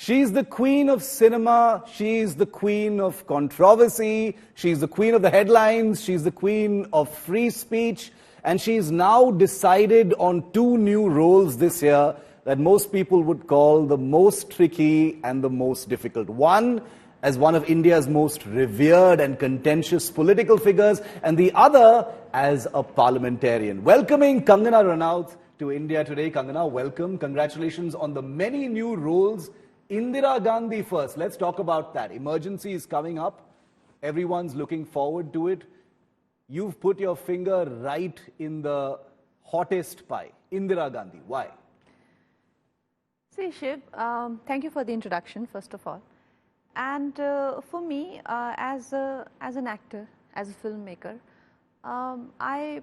She's the queen of cinema, she's the queen of controversy, she's the queen of the headlines, she's the queen of free speech, and she's now decided on two new roles this year that most people would call the most tricky and the most difficult. One, as one of India's most revered and contentious political figures, and the other as a parliamentarian. Welcoming Kangana Ranaut to India today. Kangana, welcome. Congratulations on the many new roles. Indira Gandhi first. Let's talk about that. Emergency is coming up. Everyone's looking forward to it. You've put your finger right in the hottest pie. Indira Gandhi. Why? See, Shiv, thank you for the introduction, first of all. And for me, as an actor, as a filmmaker, I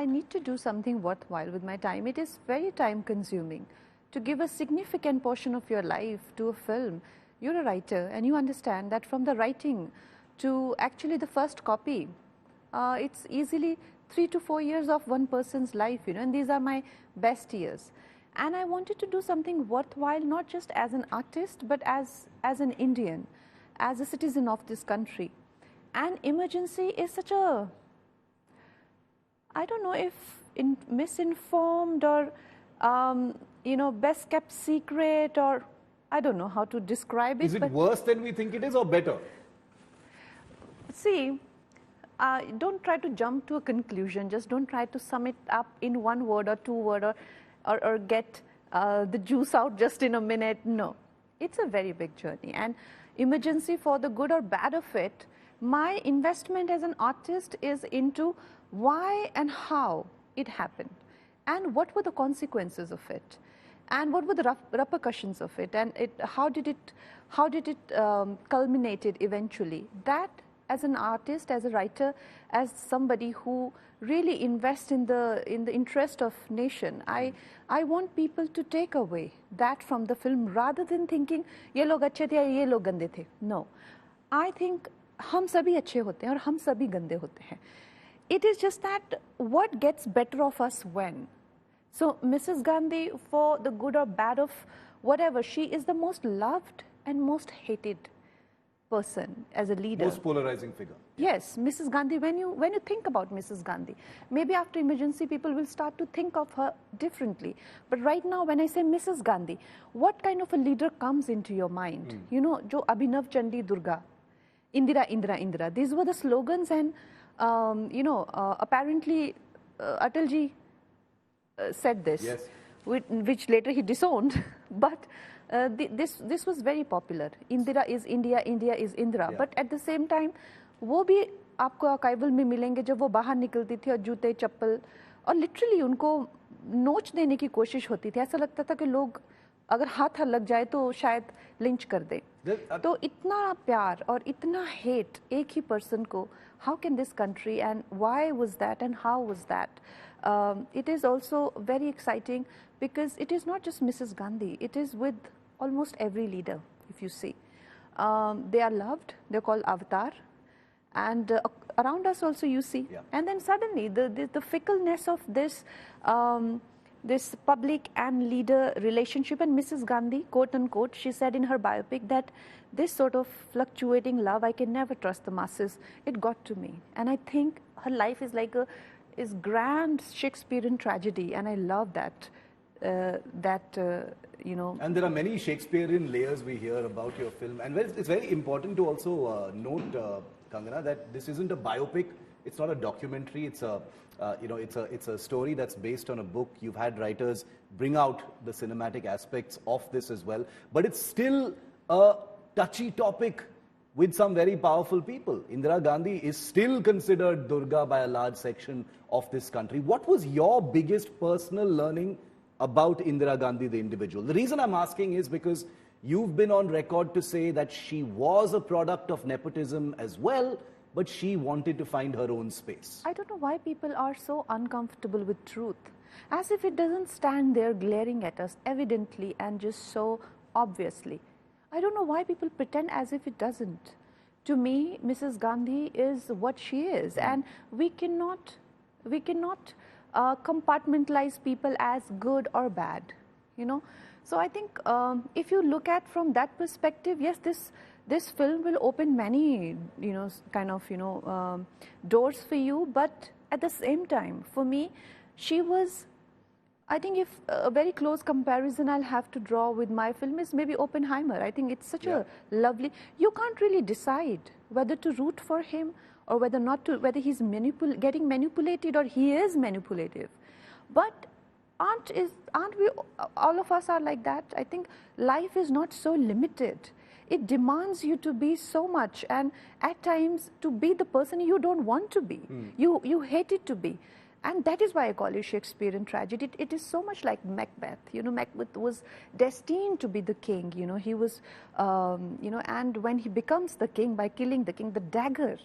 need to do something worthwhile with my time. It is very time-consuming to give a significant portion of your life to a film. You're a writer, and you understand that from the writing to actually the first copy, it's easily 3 to 4 years of one person's life, and these are my best years. And I wanted to do something worthwhile, not just as an artist, but as an Indian, as a citizen of this country. And emergency is such a, I don't know if misinformed or, best kept secret, or I don't know how to describe it. Is it worse than we think it is or better? See, don't try to jump to a conclusion. Just don't try to sum it up in one word or two words or get the juice out just in a minute. No, it's a very big journey. And emergency, for the good or bad of it, my investment as an artist is into why and how it happened, and what were the consequences of it, and what were the repercussions of it, and how did it culminated eventually. That, as an artist, as a writer, as somebody who really invests in the interest of nation, I want people to take away that from the film rather than thinking ye log अच्छे थे या ये लोग गंदे थे. No, I think हम सभी अच्छे होते हैं और हम सभी गंदे होते हैं. It is just that what gets better of us when. So Mrs. Gandhi, for the good or bad of whatever, she is the most loved and most hated person as a leader. Most polarizing figure. Yes, Mrs. Gandhi, when you think about Mrs. Gandhi, maybe after emergency people will start to think of her differently. But right now when I say Mrs. Gandhi, what kind of a leader comes into your mind? Jo Abhinav Chandi Durga, Indira, Indira, Indira. These were the slogans, and apparently Atalji said this, yes, which later he disowned. But this was very popular. Indira is India, India is Indira. Yeah. But at the same time, वो भी आपको archival में मिलेंगे जब वो बाहर निकलती थी और जूते चप्पल और लिटरली उनको नोच देने की कोशिश होती थी. ऐसा लगता था कि लोग अगर हाथ लग जाए तो शायद लिंच कर दे. तो इतना प्यार और इतना हेट एक ही पर्सन को, how can this country, and why was that and how was that? It is also very exciting because it is not just Mrs. Gandhi, it is with almost every leader, if you see. They are loved, they're called avatar, and around us also you see. Yeah. And then suddenly the fickleness of this this public and leader relationship, and Mrs. Gandhi, quote unquote, she said in her biopic that this sort of fluctuating love, I can never trust the masses. It got to me. And I think her life is like is grand Shakespearean tragedy, and I love that. And there are many Shakespearean layers we hear about your film. And it's very important to also note, Kangana, that this isn't a biopic. It's not a documentary. It's a story that's based on a book. You've had writers bring out the cinematic aspects of this as well. But it's still a touchy topic with some very powerful people. Indira Gandhi is still considered Durga by a large section of this country. What was your biggest personal learning about Indira Gandhi, the individual? The reason I'm asking is because you've been on record to say that she was a product of nepotism as well, but she wanted to find her own space. I don't know why people are so uncomfortable with truth, as if it doesn't stand there glaring at us evidently and just so obviously. I don't know why people pretend as if it doesn't. To me, Mrs. Gandhi is what she is, and we cannot compartmentalize people as good or bad. So I think if you look at from that perspective, yes, this film will open many, doors for you. But at the same time, for me, she was, I think if a very close comparison I'll have to draw with my film is maybe Oppenheimer. I think it's such a lovely, you can't really decide whether to root for him or whether not to, whether he's getting manipulated or he is manipulative. But aren't we, all of us are like that? I think life is not so limited. It demands you to be so much, and at times to be the person you don't want to be. You hate it to be. And that is why I call it Shakespearean tragedy. It is so much like Macbeth. Macbeth was destined to be the king. He was, and when he becomes the king by killing the king, the dagger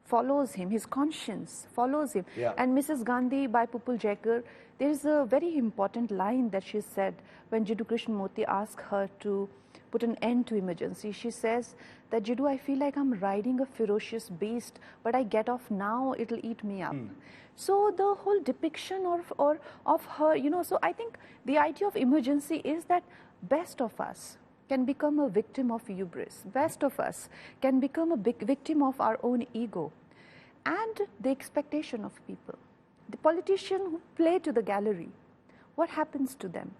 follows him, his conscience follows him. And Mrs. Gandhi by Pupul Jekar, there is a very important line that she said when Jiddu Krishnamurti asked her to put an end to emergency. She says that, Jiddu, I feel like I'm riding a ferocious beast, but I get off now, it'll eat me up. So the whole depiction of her, so I think the idea of emergency is that best of us can become a victim of hubris. Best of us can become a big victim of our own ego and the expectation of people. The politicians who play to the gallery, what happens to them?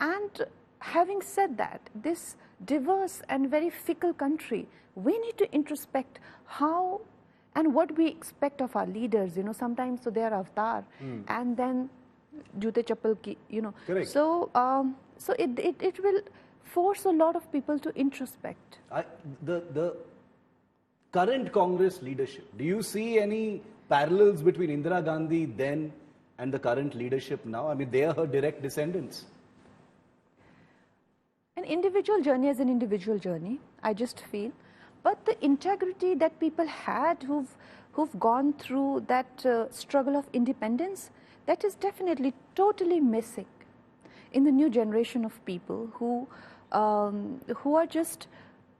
And having said that, this diverse and very fickle country, we need to introspect how and what we expect of our leaders. Sometimes so they are avatar, and then jute chappal ki, Correct. So it will force a lot of people to introspect. The current Congress leadership, do you see any parallels between Indira Gandhi then and the current leadership now? I mean, they are her direct descendants. An individual journey is an individual journey, I just feel. But the integrity that people had who've gone through that struggle of independence, that is definitely totally missing in the new generation of people who are just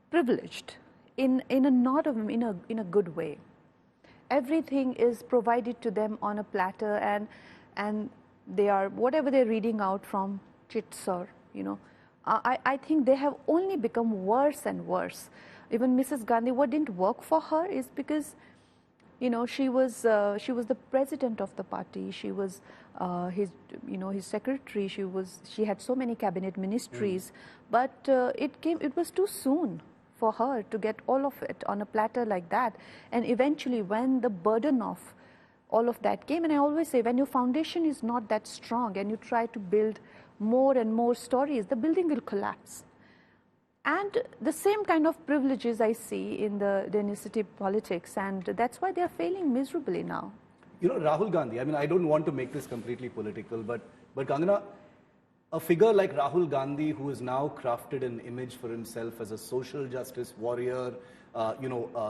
privileged in a good way. Everything is provided to them on a platter, and they are, whatever they're reading out from chits or I think they have only become worse and worse. Even Mrs. Gandhi, what didn't work for her is because, she was the president of the party. She was his secretary. She had so many cabinet ministries, but it was too soon for her to get all of it on a platter like that. And eventually, when the burden of all of that came, and I always say, when your foundation is not that strong and you try to build more and more stories, the building will collapse. And the same kind of privileges I see in the dynasty politics, and that's why they are failing miserably now. Rahul Gandhi, I mean, I don't want to make this completely political, but Kangana, a figure like Rahul Gandhi, who has now crafted an image for himself as a social justice warrior,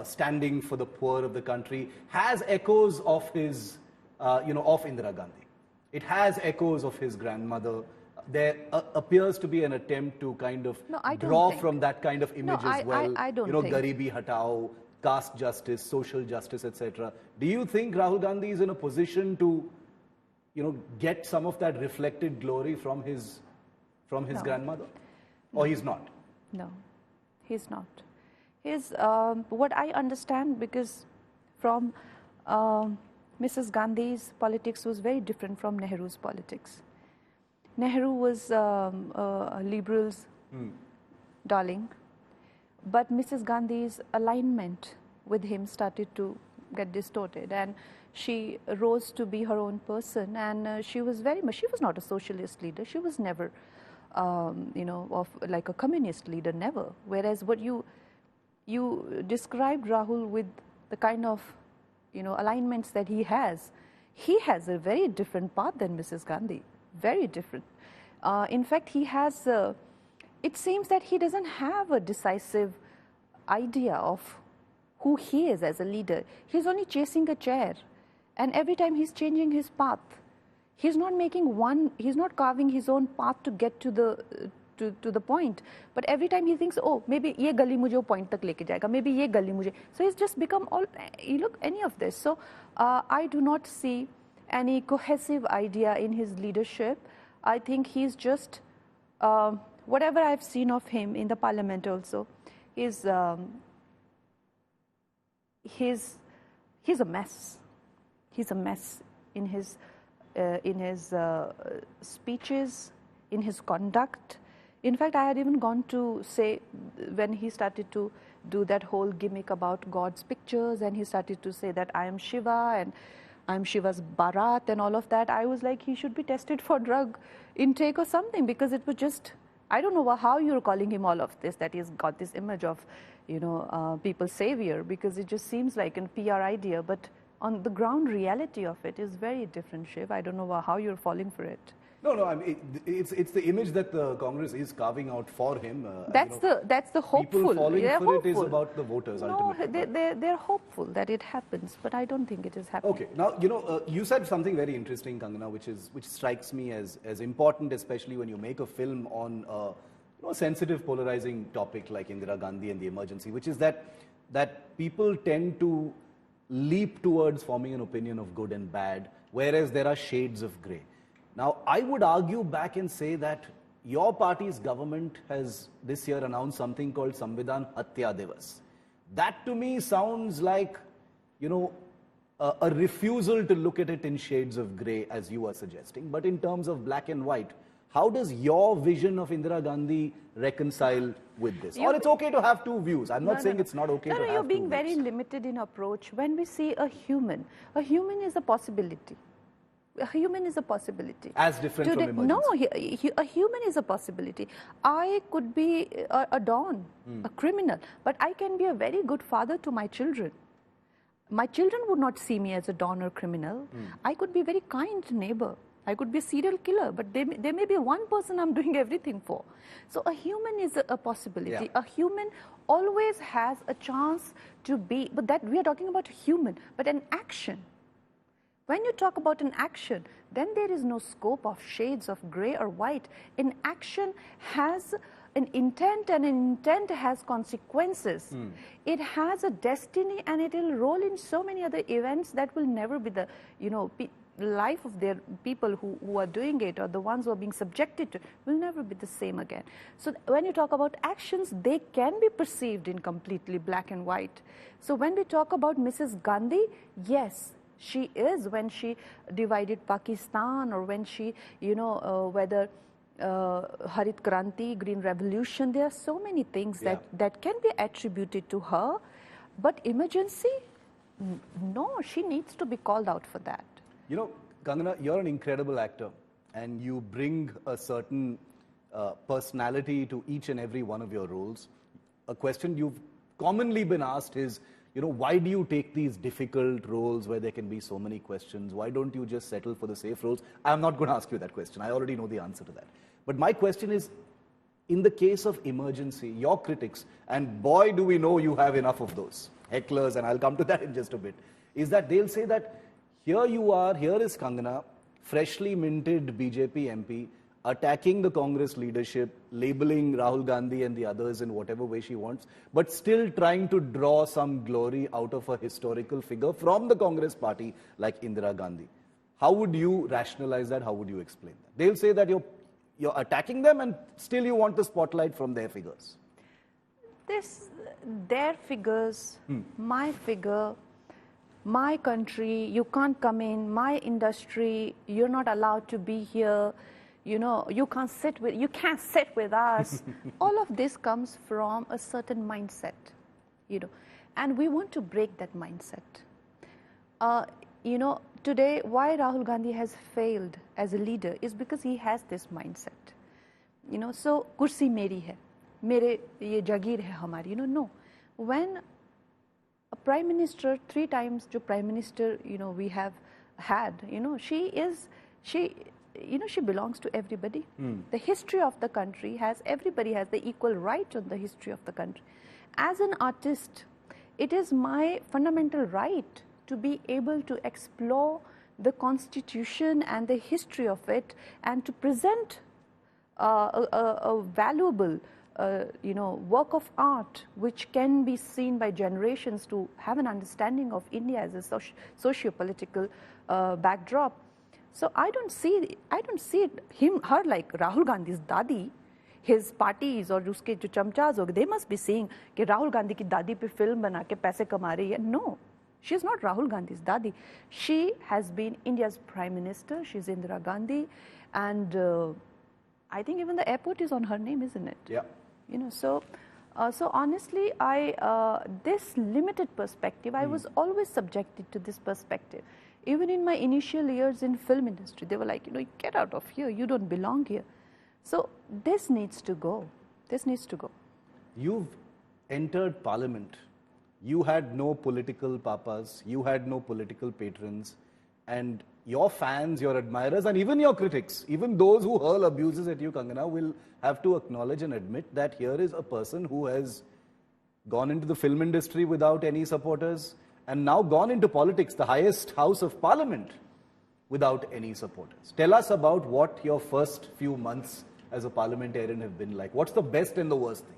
standing for the poor of the country, has echoes of his, of Indira Gandhi. It has echoes of his grandmother. There appears to be an attempt to kind of draw from that kind of image as well. I don't think. Garibi hatao, caste justice, social justice, etc. Do you think Rahul Gandhi is in a position to, get some of that reflected glory from his grandmother? Or he's not? No, he's not. He's, what I understand, because from Mrs. Gandhi's politics was very different from Nehru's politics. Nehru was a liberal's darling, but Mrs. Gandhi's alignment with him started to get distorted, and she rose to be her own person, and she was not a socialist leader. She was never, of like a communist leader, never. Whereas what you described Rahul with the kind of, alignments that he has a very different path than Mrs. Gandhi. Very different. In fact, he has, it seems that he doesn't have a decisive idea of who he is as a leader. He's only chasing a chair, and every time he's changing his path. He's not he's not carving his own path to get to the point. But every time he thinks, oh, maybe ye gali mujhe wo point tak leke jayega, maybe ye gali mujhe. So he's just become any of this. So I do not see any cohesive idea in his leadership. I think he's just whatever I've seen of him in the parliament also, he's a mess. He's a mess in his speeches, in his conduct. In fact, I had even gone to say, when he started to do that whole gimmick about God's pictures, and he started to say that I am Shiva and I'm Shiva's Bharat and all of that, I was like, he should be tested for drug intake or something, because it was just, I don't know how you're calling him all of this, that he's got this image of, people's savior, because it just seems like a PR idea, but on the ground reality of it is very different, Shiv. I don't know how you're falling for it. No, I mean, it's the image that the Congress is carving out for him. That's the hopeful. People falling they're for hopeful. it is about the voters ultimately. No, they're hopeful that it happens, but I don't think it is happening. Okay, now you said something very interesting, Kangana, which strikes me as important, especially when you make a film on a sensitive, polarizing topic like Indira Gandhi and the emergency, which is that people tend to leap towards forming an opinion of good and bad, whereas there are shades of grey. Now, I would argue back and say that your party's government has this year announced something called Samvidhan Hatya Divas. That to me sounds like, a refusal to look at it in shades of grey, as you are suggesting. But in terms of black and white, how does your vision of Indira Gandhi reconcile with this? Or it's okay to have two views. I'm not saying it's not okay to have two views. You're being very limited in approach. When we see a human is a possibility. A human is a possibility. As different from emergency. No, a human is a possibility. I could be a don, a criminal, but I can be a very good father to my children. My children would not see me as a don or criminal. I could be a very kind neighbor. I could be a serial killer, but there may be one person I'm doing everything for. So a human is a possibility. Yeah. A human always has a chance to be, but that we are talking about human, but an action. When you talk about an action, then there is no scope of shades of grey or white. An action has an intent, and an intent has consequences. It has a destiny, and it will roll in so many other events that will never be the, life of their people who are doing it, or the ones who are being subjected to it, will never be the same again. So when you talk about actions, they can be perceived in completely black and white. So when we talk about Mrs. Gandhi, yes, she is, when she divided Pakistan, or when she, whether Harit Kranti, Green Revolution, there are so many things that can be attributed to her. But emergency, no, she needs to be called out for that. Kangana, you're an incredible actor, and you bring a certain personality to each and every one of your roles. A question you've commonly been asked is, why do you take these difficult roles where there can be so many questions? Why don't you just settle for the safe roles? I'm not going to ask you that question. I already know the answer to that. But my question is, in the case of emergency, your critics, and boy do we know you have enough of those, hecklers, and I'll come to that in just a bit, is that they'll say that here you are, here is Kangana, freshly minted BJP MP, attacking the Congress leadership, labeling Rahul Gandhi and the others in whatever way she wants, but still trying to draw some glory out of a historical figure from the Congress party like Indira Gandhi. How would you rationalize that? How would you explain that? They'll say that you're attacking them, and still you want the spotlight from their figures. Their figures, my figure, my country, you can't come in, my industry, you're not allowed to be here. You can't sit with us. All of this comes from a certain mindset, and we want to break that mindset. Today, why Rahul Gandhi has failed as a leader is because he has this mindset. So kursi meri hai, mere ye jagir hai hamari. No. When a prime minister, 3 times jo prime minister, we have had, she belongs to everybody. The history of the country everybody has the equal right on the history of the country. As an artist, it is my fundamental right to be able to explore the constitution and the history of it, and to present a valuable work of art which can be seen by generations to have an understanding of India as a socio-political backdrop. So I don't see her like Rahul Gandhi's dadi. his parties और उसके जो चमचाज हो, they must be seeing कि राहुल गांधी की दादी पे film बना के पैसे कमा रही है. No, she is not Rahul Gandhi's dadi. She has been India's prime minister. She's Indira Gandhi, and I think even the airport is on her name, isn't it? Yeah. You know, so honestly, this limited perspective, I was always subjected to this perspective. Even in my initial years in film industry, they were like, get out of here, you don't belong here. So this needs to go. This needs to go. You've entered parliament. You had no political papas, you had no political patrons, and your fans, your admirers, and even your critics, even those who hurl abuses at you, Kangana, will have to acknowledge and admit that here is a person who has gone into the film industry without any supporters, and now gone into politics, the highest house of parliament, without any supporters. Tell us about what your first few months as a parliamentarian have been like. What's the best and the worst thing?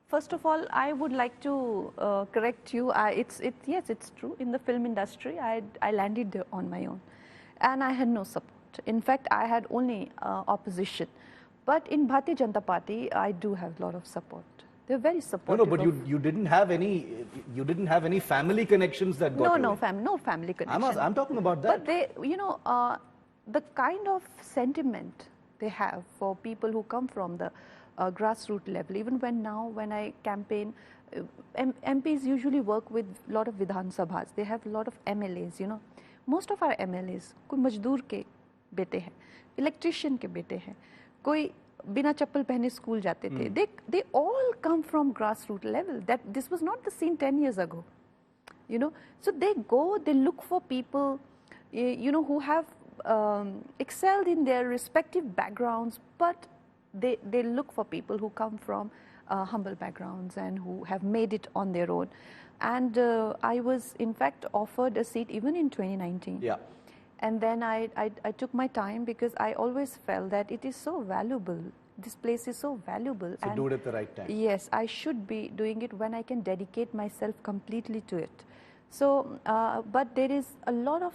First of all, I would like to correct you. Yes, it's true. In the film industry, I landed there on my own, and I had no support. In fact, I had only opposition. But in Bharatiya Janata Party, I do have a lot of support. They're very supportive. No, but you didn't have any family connections that got no family connections. I'm talking about that. But they, the kind of sentiment they have for people who come from the grassroots level. Even when I campaign, MPs usually work with a lot of Vidhan Sabhas. They have a lot of MLAs, Most of our MLAs, कोई मजदूर के बेटे हैं, electrician के बेटे हैं, कोई बिना चप्पल पहने स्कूल जाते थे. They all come from grassroots level. This was not the scene 10 years ago, So they look for people, who have excelled in their respective backgrounds, but they look for people who come from humble backgrounds and who have made it on their own. And I was, in fact, offered a seat even in 2019. Yeah. And then I took my time because I always felt that it is so valuable. This place is so valuable. So do it at the right time. Yes, I should be doing it when I can dedicate myself completely to it. So, but there is a lot of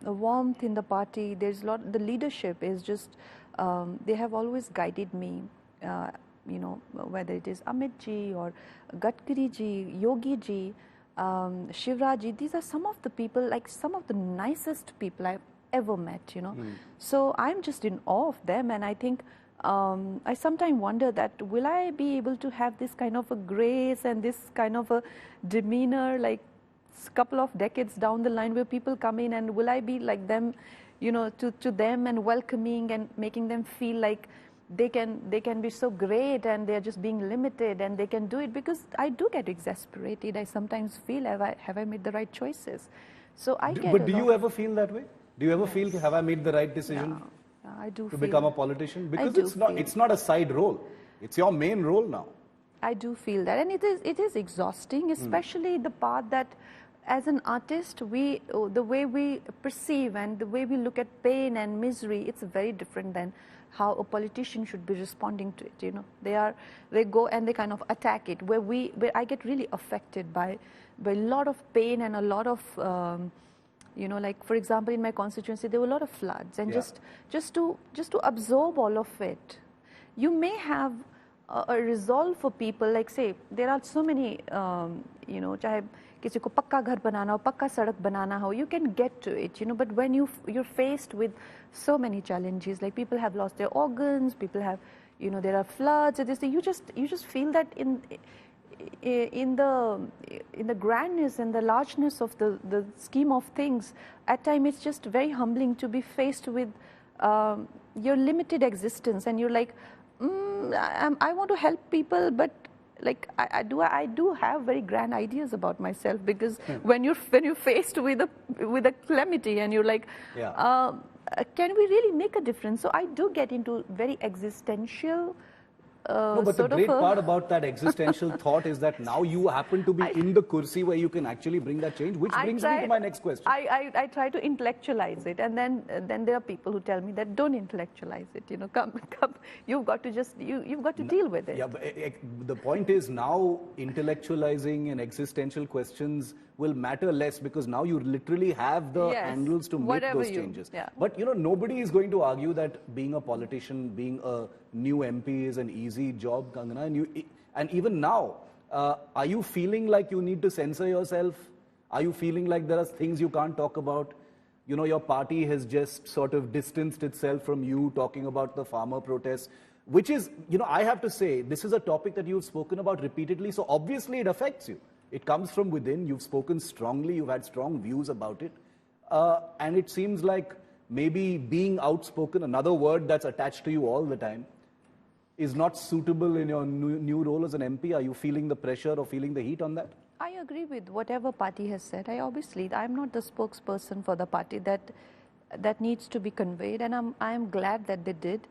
warmth in the party. There's a lot. The leadership is just. They have always guided me. Whether it is Amit ji or Gadkari ji, Yogi ji, Shivraj ji. These are some of the people, like some of the nicest people I've ever met. So I'm just in awe of them, and I think. I sometimes wonder that will I be able to have this kind of a grace and this kind of a demeanor like a couple of decades down the line where people come in, and will I be like them, to them and welcoming and making them feel like they can be so great and they're just being limited and they can do it, because I do get exasperated. I sometimes feel have I made the right choices? So I get. But do you ever feel that way? Do you ever feel have I made the right decision? No. I do to feel become a politician, because it's not a side role, it's your main role now. I do feel that, and it is exhausting, especially the part that as an artist the way we perceive and the way we look at pain and misery, it's very different than how a politician should be responding to it. They go and they kind of attack it, where I get really affected by a lot of pain and a lot of like for example in my constituency there were a lot of floods, and just to absorb all of it. You may have a resolve for people, like say there are so many चाहे किसी को पक्का घर बनाना हो, पक्का सड़क बनाना हो, you can get to it, but when you're faced with so many challenges, like people have lost their organs, people have, there are floods, you just feel that in the grandness and the largeness of the scheme of things, at times it's just very humbling to be faced with your limited existence, and you're like, I want to help people, but like I do have very grand ideas about myself, because when you're faced with a calamity and you're like, can we really make a difference? So I do get into very existential No, but the great part about that existential thought is that now you happen to be in the kursi where you can actually bring that change, which brings me to my next question. I try to intellectualize it, and then there are people who tell me that don't intellectualize it. You know, come, you've got to just you've got to deal with it. Yeah, but the point is now intellectualizing and existential questions will matter less because now you literally have the angles to make those changes. Yeah. But you know, nobody is going to argue that being a politician, being a new MP is an easy job, Kangana. And even now, are you feeling like you need to censor yourself? Are you feeling like there are things you can't talk about? You know, your party has just sort of distanced itself from you talking about the farmer protests, which is, you know, I have to say, this is a topic that you've spoken about repeatedly, so obviously it affects you. It comes from within. You've spoken strongly. You've had strong views about it. And it seems like maybe being outspoken, another word that's attached to you all the time, is not suitable in your new role as an MP. Are you feeling the pressure or feeling the heat on that? I agree with whatever party has said. I'm not the spokesperson for the party that needs to be conveyed, and I'm glad that they did.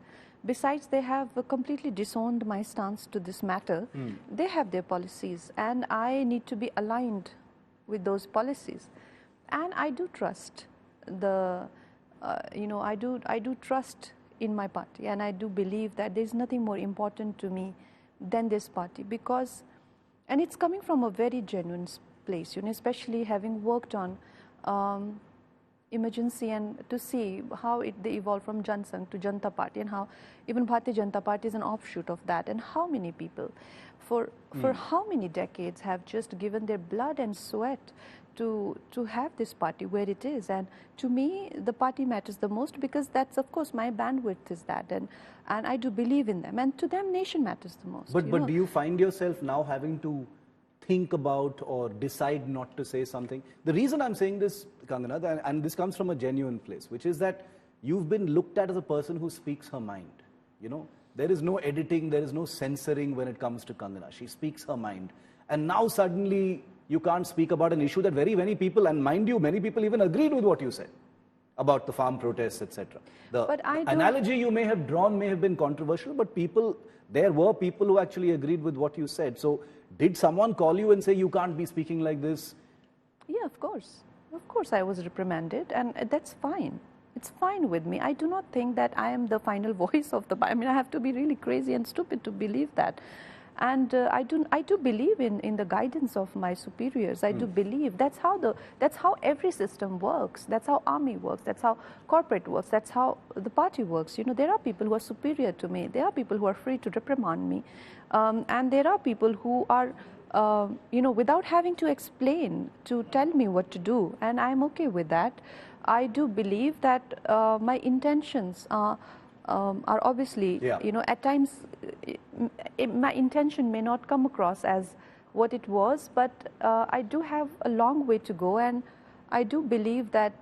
Besides, they have completely disowned my stance to this matter. They have their policies, and I need to be aligned with those policies. And I do trust I do trust in my party, and I do believe that there's nothing more important to me than this party, because, and it's coming from a very genuine place, you know, especially having worked on emergency and to see how they evolved from Jan Sangh to Janata Party, and how even Bharatiya Janata Party is an offshoot of that, and how many people for how many decades have just given their blood and sweat to have this party where it is. And to me, the party matters the most, because that's, of course, my bandwidth is that, and I do believe in them, and to them nation matters the most. But do you find yourself now having to think about or decide not to say something? The reason I'm saying this, Kangana, and this comes from a genuine place, which is that you've been looked at as a person who speaks her mind. You know, there is no editing, there is no censoring when it comes to Kangana. She speaks her mind. And now suddenly you can't speak about an issue that very many people, and mind you, many people even agreed with what you said about the farm protests, etc. The analogy you may have drawn may have been controversial, but there were people who actually agreed with what you said. So did someone call you and say you can't be speaking like this? Yeah, of course. Of course I was reprimanded, and that's fine. It's fine with me. I do not think that I am the final voice of the... I mean, I have to be really crazy and stupid to believe that. And I do believe in the guidance of my superiors. I do believe that's how every system works. That's how army works. That's how corporate works. That's how the party works. You know, there are people who are superior to me. There are people who are free to reprimand me, and there are people who are, you know, without having to explain, to tell me what to do, and I'm okay with that. I do believe that my intentions are obviously, you know, at times my intention may not come across as what it was, but I do have a long way to go, and I do believe that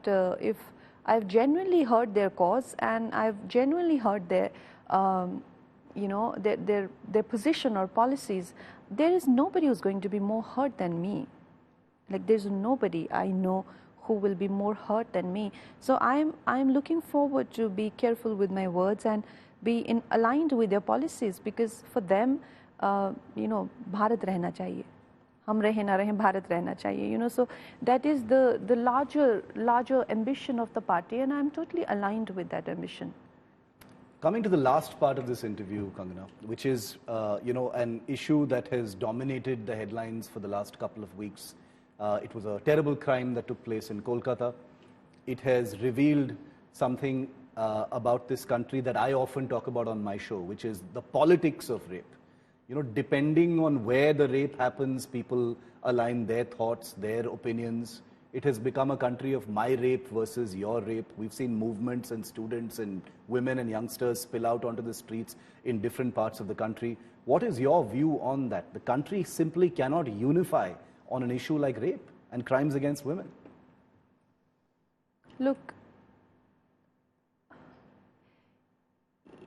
if I've genuinely heard their cause, and I've genuinely heard their, you know, their position or policies, there is nobody who's going to be more hurt than me. Like, there's nobody I know who will be more hurt than me. So I'm looking forward to be careful with my words and be aligned with their policies, because for them, you know, Bharat rehna chahiye. Hum rahe na rahe, Bharat rehna chahiye. You know, so that is the larger ambition of the party, and I'm totally aligned with that ambition. Coming to the last part of this interview, Kangana, which is, you know, an issue that has dominated the headlines for the last couple of weeks. It was a terrible crime that took place in Kolkata. It has revealed something about this country that I often talk about on my show, which is the politics of rape. You know, depending on where the rape happens, people align their thoughts, their opinions. It has become a country of my rape versus your rape. We've seen movements and students and women and youngsters spill out onto the streets in different parts of the country. What is your view on that? The country simply cannot unify on an issue like rape and crimes against women. Look,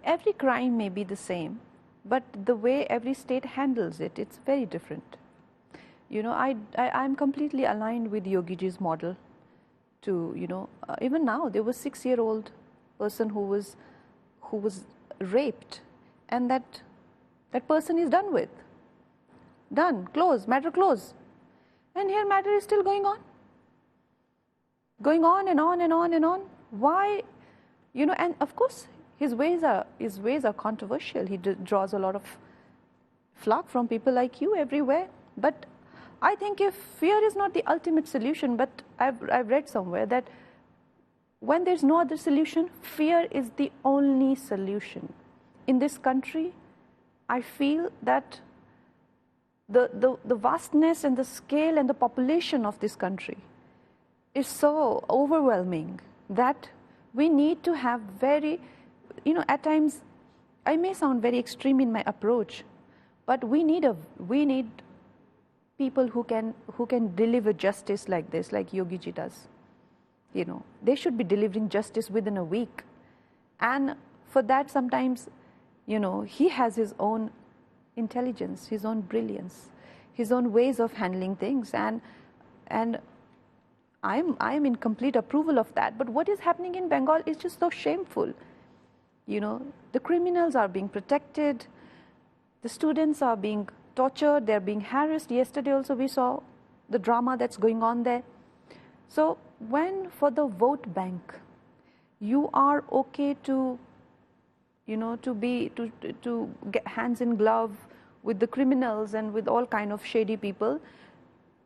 every crime may be the same, but the way every state handles it, it's very different. You know, I'm completely aligned with Yogi ji's model to, you know, even now there was a 6-year-old person who was raped, and that That person is done with. Done, close, matter close. And here matter is still going on. Going on and on and on and on. Why? You know, and of course, his ways are controversial. He draws a lot of flack from people like you everywhere. But I think if fear is not the ultimate solution, but I've read somewhere that when there's no other solution, fear is the only solution. In this country, I feel that the vastness and the scale and the population of this country is so overwhelming that we need to have very, you know, at times I may sound very extreme in my approach, but we need people who can deliver justice like this, like Yogi ji does. You know, they should be delivering justice within a week, and for that sometimes, you know, he has his own intelligence, his own brilliance, his own ways of handling things, and I'm in complete approval of that. But what is happening in Bengal is just so shameful. You know, the criminals are being protected, the students are being tortured, they're being harassed. Yesterday also we saw the drama that's going on there. So when for the vote bank, you are okay to, you know, to get hands in glove with the criminals and with all kind of shady people,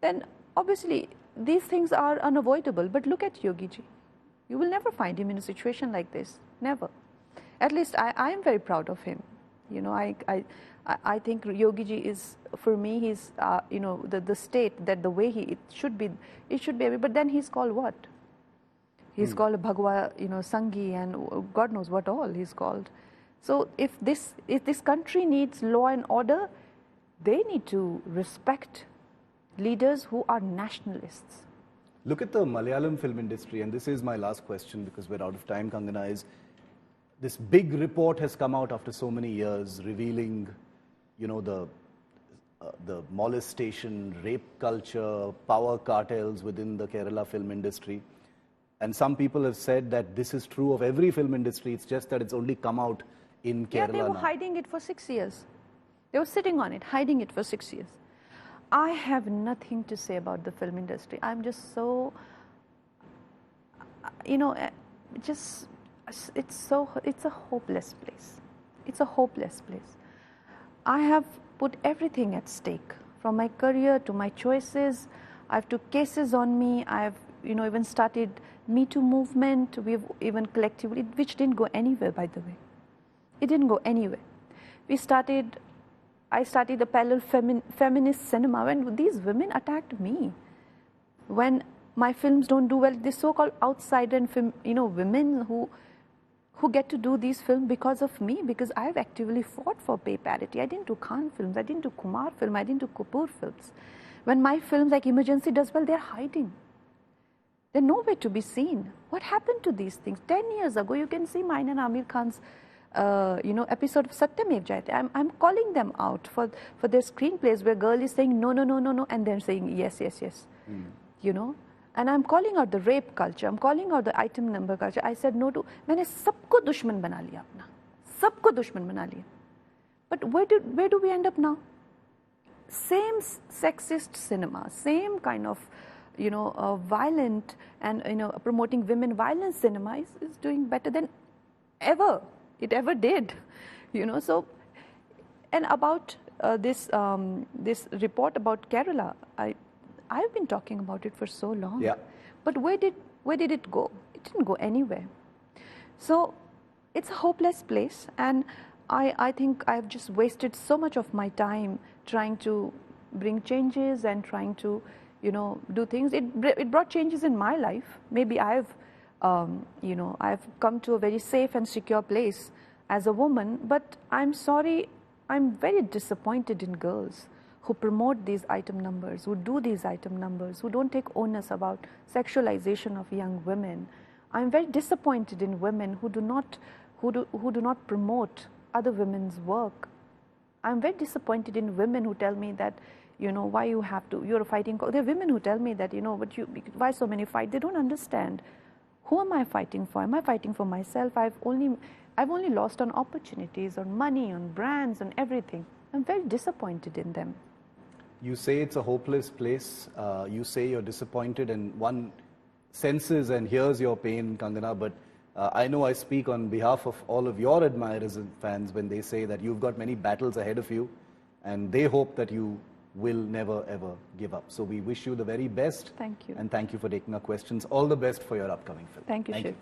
then obviously these things are unavoidable. But look at Yogi ji. You will never find him in a situation like this. Never. At least I am very proud of him. You know, I think Yogi ji is, for me, he's, you know, the state that the way it should be, but then he's called what? He's called a Bhagwa, you know, Sanghi, and God knows what all he's called. So if this country needs law and order, they need to respect leaders who are nationalists. Look at the Malayalam film industry, and this is my last question because we're out of time, Kangana, is this big report has come out after so many years revealing, you know, the molestation, rape culture, power cartels within the Kerala film industry. And some people have said that this is true of every film industry, it's just that it's only come out in Kerala. Yeah, they were hiding it for 6 years. They were sitting on it, hiding it for 6 years. I have nothing to say about the film industry. I'm just so, you know, just, it's a hopeless place. It's a hopeless place. I have put everything at stake, from my career to my choices. I've took cases on me. I've, you know, even started Me Too movement. We've even collectively, which didn't go anywhere, by the way. It didn't go anywhere. I started a parallel feminist cinema when these women attacked me. When my films don't do well, this so-called outsider and you know, women who get to do these films because of me, because I've actively fought for pay parity. I didn't do Khan films, I didn't do Kumar film, I didn't do Kapoor films. When my films like Emergency does well, they're hiding. They're nowhere to be seen. What happened to these things? 10 years ago, you can see mine and Amir Khan's you know, episode of Satyamev Jayate. I'm calling them out for their screenplays where girl is saying no, and they're saying yes. You know, and I'm calling out the rape culture. I'm calling out the item number culture. I said no to. मैंने सबको दुश्मन बना लिया अपना, सबको दुश्मन बना लिया. But where do we end up now? Same sexist cinema, same kind of, you know, violent and, you know, promoting women violence cinema is doing better than ever it ever did, you know. So, and about this report about Kerala, I've been talking about it for so long. Yeah. But where did it go? It didn't go anywhere. So it's a hopeless place, and I think I've just wasted so much of my time trying to bring changes and trying to, you know, do things. It brought changes in my life. Maybe I've you know, I've come to a very safe and secure place as a woman, but I'm sorry, I'm very disappointed in girls who promote these item numbers, who do these item numbers, who don't take onus about sexualization of young women. I'm very disappointed in women who do not promote other women's work. I'm very disappointed in women who tell me that, you know, why you're fighting. There are women who tell me that, you know, why so many fight? They don't understand who am I fighting for? Am I fighting for myself? I've only lost on opportunities, on money, on brands, on everything. I'm very disappointed in them. You say it's a hopeless place. You say you're disappointed, and one senses and hears your pain, Kangana, but I know I speak on behalf of all of your admirers and fans when they say that you've got many battles ahead of you, and they hope that you will never ever give up. So we wish you the very best. Thank you. And thank you for taking our questions. All the best for your upcoming film. Thank you, Shiv.